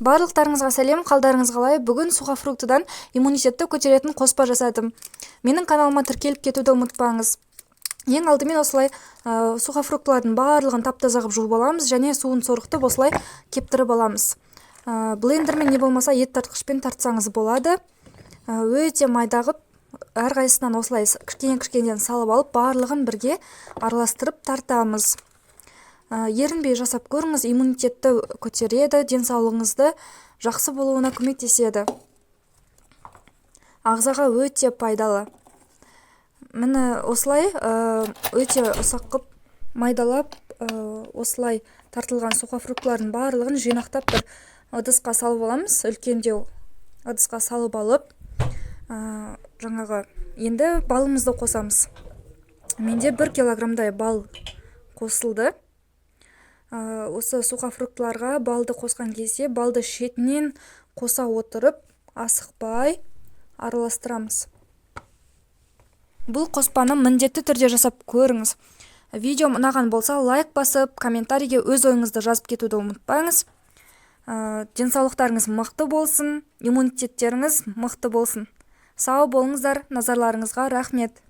Барлықтарыңызға сәлем, қалдарыңыз қалай? Бүгін сухофруктыдан иммунитетті көтеретін қоспа жасадым. Менің каналыма тіркеліп кетуді ұмытпаңыз. Ең алдымен осылай сухофруктылардың барлығын таптаза қылып жуып аламыз және суын сорғытып осылай кептіріп аламыз. Блендермен не болмаса ет тартқышпен тартсаңыз болады. Өте майда қылып, әрқайсысынан осылай кішкене-кішкенеден салып алып, барлығын бірге араластырып тартамыз. Ерінбей жасап көріңіз, иммунитетті көтереді, денсаулығыңызды жақсы болуына көмектеседі. Ағзаға өте пайдалы. Міне осылай өте ұсақ қып майдалап, осылай тартылған сухофруктылардың барлығын жинақтап бір ыдысқа салып аламыз. Үлкендеу ыдысқа салып алып, жаңағы енді балымызды қосамыз. Менде 1 килограммдай бал қосылды. Осы сухофруктыларға балды қосқан кезде балды шетінен қоса отырып, асықпай араластырамыз. Бұл қоспаны міндетті түрде жасап көріңіз. Видео ұнаған болса, лайк басып, комментарийге өз ойыңызды жазып кетуді ұмытпаңыз. Денсаулықтарыңыз мықты болсын, иммунитеттеріңіз мықты болсын. Сау болыңыздар, назарларыңызға рахмет.